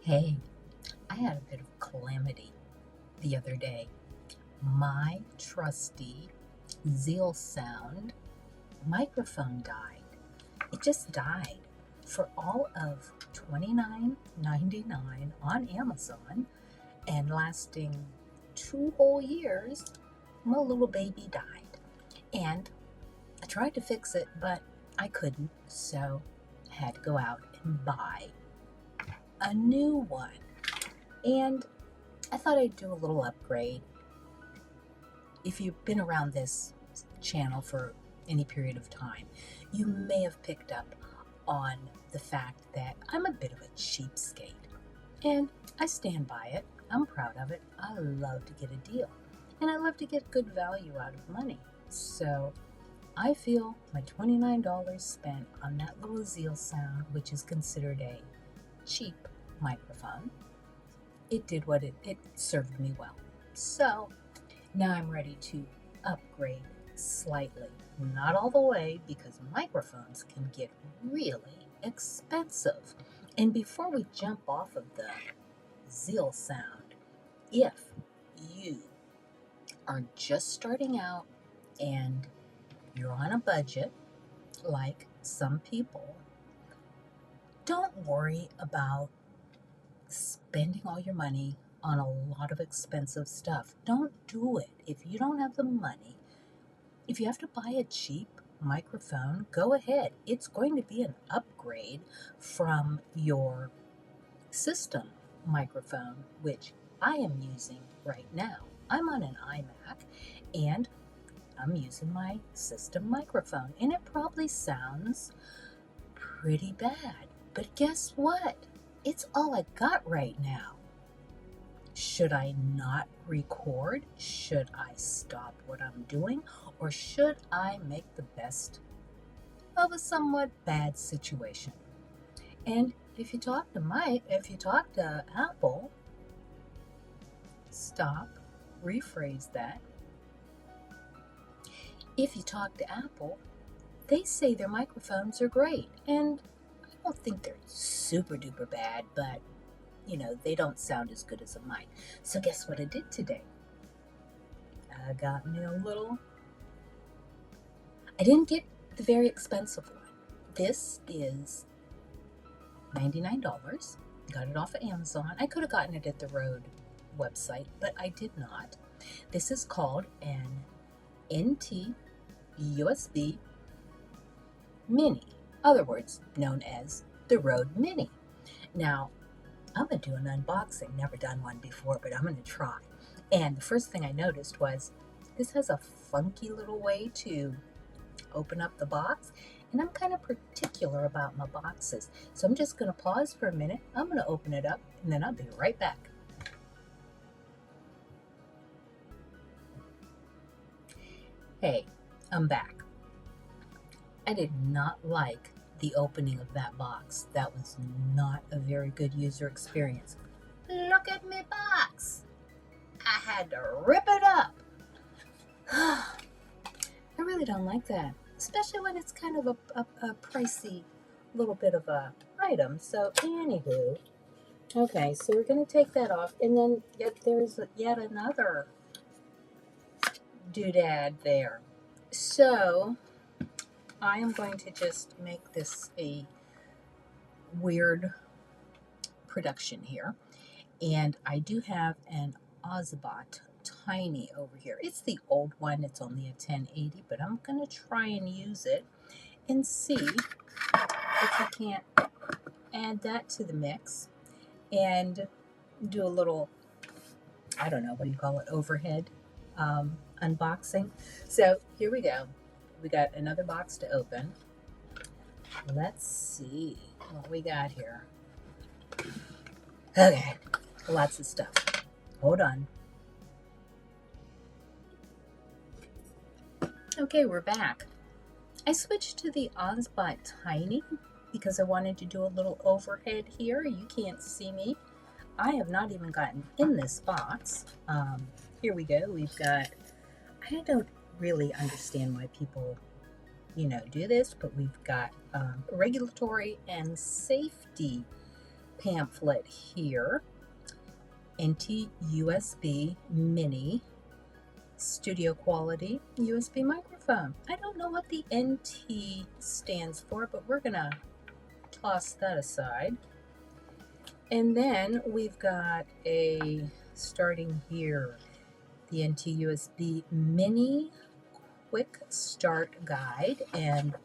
Hey, I had a bit of calamity the other day. My trusty Zeal Sound microphone died. It just died for all of $29.99 on Amazon and lasting 2 whole years. My little baby died. And I tried to fix it, but I couldn't, so I had to go out and buy a new one. And I thought I'd do a little upgrade. If you've been around this channel for any period of time, you may have picked up on the fact that I'm a bit of a cheapskate. And I stand by it. I'm proud of it. I love to get a deal. And I love to get good value out of money. So I feel my $29 spent on that little Zeal Sound, which is considered a cheap microphone, it did what it served me well. So now I'm ready to upgrade slightly. Not all the way, because microphones can get really expensive. And before we jump off of the Zeal Sound, if you are just starting out and you're on a budget, like some people, don't worry about spending all your money on a lot of expensive stuff. Don't do it. If you don't have the money, if you have to buy a cheap microphone, go ahead. It's going to be an upgrade from your system microphone, which I am using right now. I'm on an iMac and I'm using my system microphone, and it probably sounds pretty bad. But guess what? It's all I got right now. Should I not record? Should I stop what I'm doing? Or should I make the best of a somewhat bad situation? And if you talk to Apple, stop, rephrase that. If you talk to Apple, they say their microphones are great, and I don't think they're super duper bad, but they don't sound as good as a mic. So guess what I did today? I got me I didn't get the very expensive one. This is $99. Got it off of Amazon. I could have gotten it at the Rode website, but I did not. This is called an NT USB Mini, other words known as the Rode Mini. Now, I'm going to do an unboxing. Never done one before, but I'm going to try. And the first thing I noticed was this has a funky little way to open up the box. And I'm kind of particular about my boxes. So I'm just going to pause for a minute. I'm going to open it up, and then I'll be right back. Hey, I'm back. I did not like the opening of that box. That was not a very good user experience. Look at me box. I had to rip it up. I really don't like that, especially when it's kind of a pricey little bit of a item. So anywho, okay, so we're going to take that off, and then there's yet another doodad there. So I am going to just make this a weird production here. And I do have an Ozbot Tiny over here. It's the old one. It's only a 1080, but I'm going to try and use it and see if I can't add that to the mix and do a little, I don't know, what do you call it, overhead unboxing. So here we go. We got another box to open. Let's see what we got here. Okay, lots of stuff. Hold on. Okay, we're back. I switched to the Ozbot Tiny because I wanted to do a little overhead here. You can't see me. I have not even gotten in this box. Here we go. We've got, I don't really understand why people, do this, but we've got regulatory and safety pamphlet here. NT USB mini studio quality USB microphone. I don't know what the NT stands for, but we're gonna toss that aside. And then we've got starting here, the NT USB mini quick start guide. And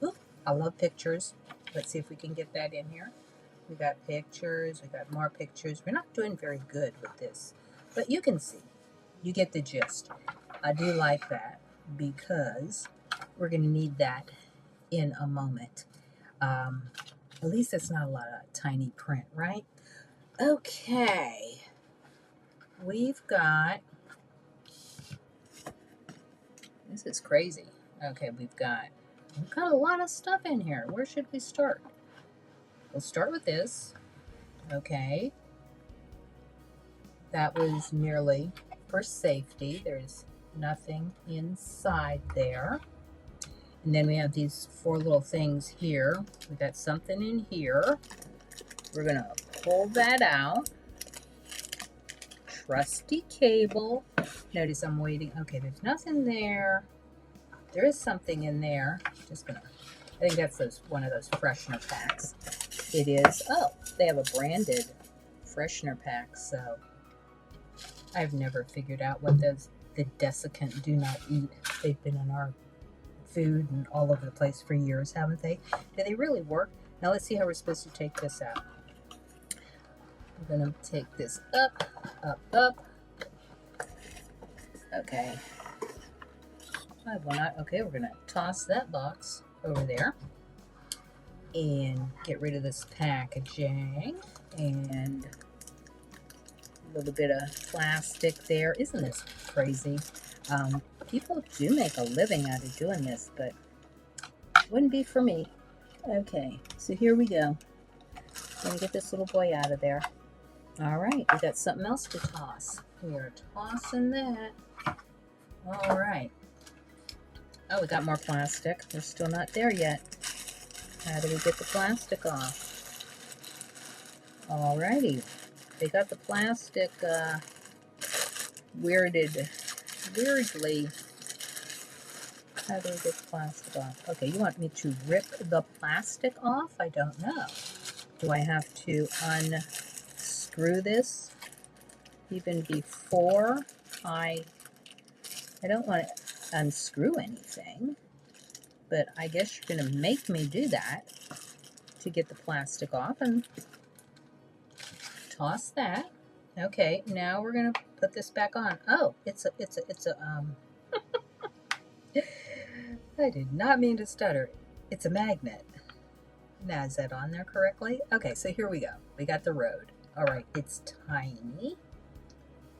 I love pictures. Let's see if we can get that in here. We got pictures, we got more pictures. We're not doing very good with this, but you can see, you get the gist. I do like that because we're going to need that in a moment. At least it's not a lot of tiny print, right? Okay, we've got, this is crazy. Okay, we've got a lot of stuff in here. Where should we start? We'll start with this. Okay, that was merely for safety. There's nothing inside there. And then we have these 4 little things here. We got something in here. We're gonna pull that out. Trusty cable. Notice I'm waiting. Okay, there's nothing there. There is something in there. I think that's one of those freshener packs. It is. Oh, they have a branded freshener pack, so I've never figured out what the desiccant do not eat. They've been in our food and all over the place for years, haven't they? Do they really work? Now let's see how we're supposed to take this out. We're going to take this up, up, up. Okay. Okay, we're going to toss that box over there and get rid of this packaging and a little bit of plastic there. Isn't this crazy? People do make a living out of doing this, but it wouldn't be for me. Okay, so here we go. Gonna get this little boy out of there. All right, we got something else to toss. We are tossing that. All right. Oh, we got more plastic. We're still not there yet. How do we get the plastic off? All righty. They got the plastic weirdly. How do we get the plastic off? Okay, you want me to rip the plastic off? I don't know. Do I have to unscrew this even before I don't want to unscrew anything, but I guess you're going to make me do that to get the plastic off and toss that. Okay, now we're going to put this back on. Oh, it's a I did not mean to stutter. It's a magnet. Now, is that on there correctly? Okay, so here we go. We got the road. All right, it's tiny.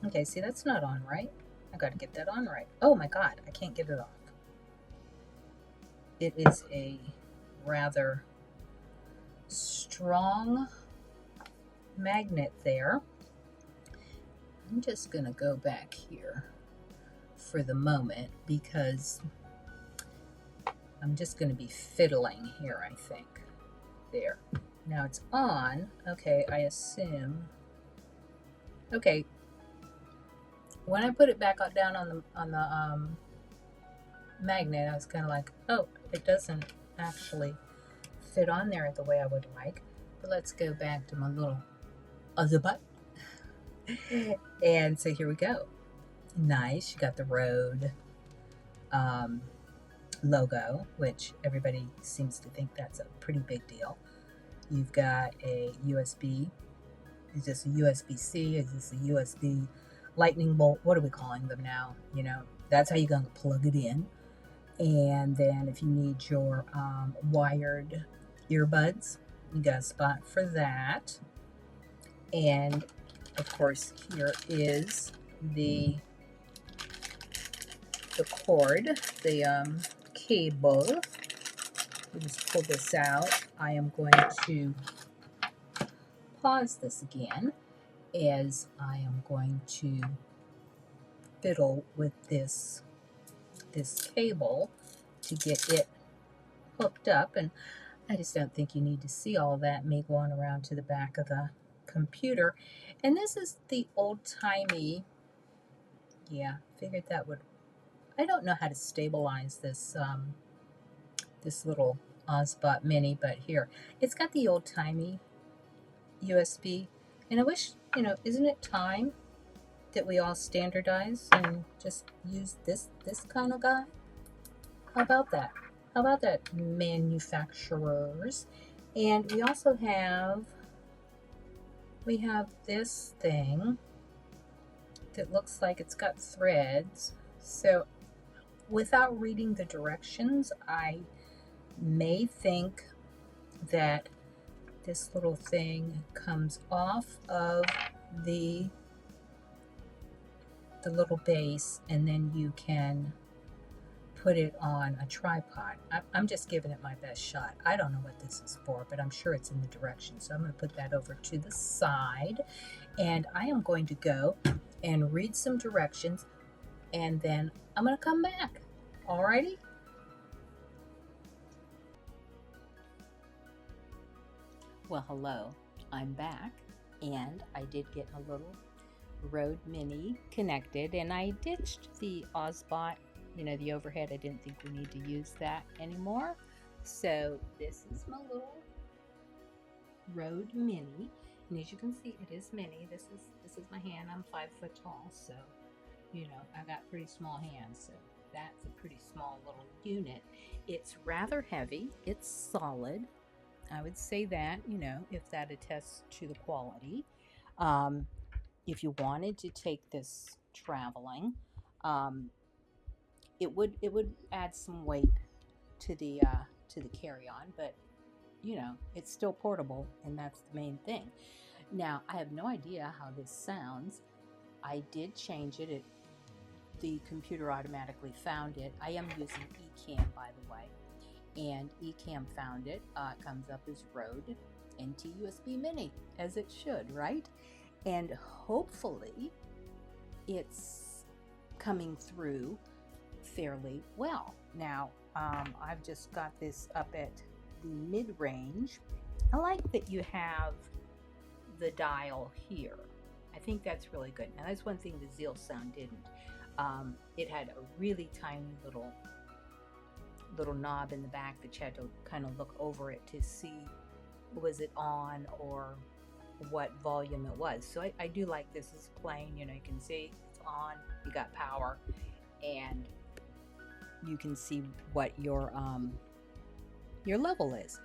Okay, see, that's not on right. I got to get that on right. Oh my God, I can't get it off. It is a rather strong magnet there. I'm just going to go back here for the moment because I'm just going to be fiddling here, I think. There. Now it's on. Okay, I assume. Okay. When I put it back down on the magnet, I was kind of like, oh, it doesn't actually fit on there the way I would like. But let's go back to my little other butt. And so here we go. Nice. You got the road logo, which everybody seems to think that's a pretty big deal. You've got a USB. Is this a USB-C? Is this a USB lightning bolt? What are we calling them now? You know, that's how you're going to plug it in. And then if you need your wired earbuds, you got a spot for that. And of course, here is the cord, the cable. We'll just pull this out. I am going to pause this again as I am going to fiddle with this cable to get it hooked up. And I just don't think you need to see all that, me going around to the back of the computer. And this is the old-timey, yeah, figured that would, I don't know how to stabilize this, this little Ozbot Mini, but here, it's got the old-timey USB. And I wish, isn't it time that we all standardize and just use this kind of guy? How about that? How about that, manufacturers? And we also have this thing that looks like it's got threads. So without reading the directions, I may think that this little thing comes off of the little base, and then you can put it on a tripod. I'm just giving it my best shot. I don't know what this is for, but I'm sure it's in the directions. So I'm going to put that over to the side, and I am going to go and read some directions, and then I'm going to come back. Alrighty? Well, hello. I'm back, and I did get a little Rode Mini connected, and I ditched the Ozbot, the overhead. I didn't think we need to use that anymore. So this is my little Rode Mini, and as you can see, it is mini. This is my hand. I'm 5 foot tall, so I got pretty small hands, so that's a pretty small little unit. It's rather heavy. It's solid. I would say that, if that attests to the quality. If you wanted to take this traveling, it would add some weight to the carry-on, but it's still portable, and that's the main thing. Now, I have no idea how this sounds. I did change it. The computer automatically found it. I am using Ecamm, by the way, and Ecamm found it. It comes up as Rode NT USB Mini, as it should, right? And hopefully it's coming through fairly well. Now, I've just got this up at the mid-range. I like that you have the dial here. I think that's really good. Now, that's one thing the Zeal Sound didn't. It had a really tiny little knob in the back that you had to kind of look over it to see, was it on or what volume it was. So I do like this is playing. You can see it's on, you got power, and you can see what your level is.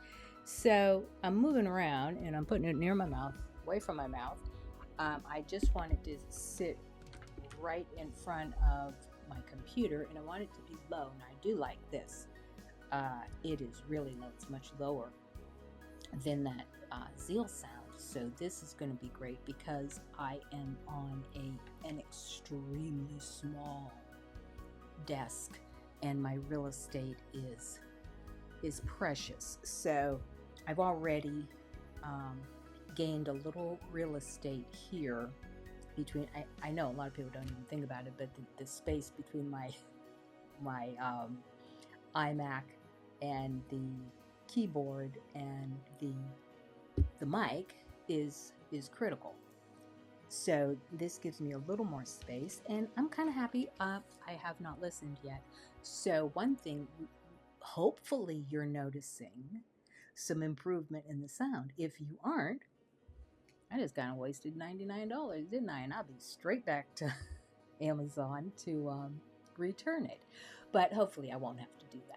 So I'm moving around, and I'm putting it near my mouth, away from my mouth. I just want it to sit right in front of my computer, and I want it to be low. And I do like this. It is really low. It's much lower than that Zeal Sound. So this is going to be great because I am on an extremely small desk, and my real estate is precious. So I've already gained a little real estate here between. I know a lot of people don't even think about it, but the space between my iMac and the keyboard and the mic is critical. So this gives me a little more space, and I'm kind of happy. I have not listened yet. So one thing, hopefully you're noticing some improvement in the sound. If you aren't, I just kind of wasted $99, didn't I? And I'll be straight back to Amazon to return it. But hopefully I won't have to do that.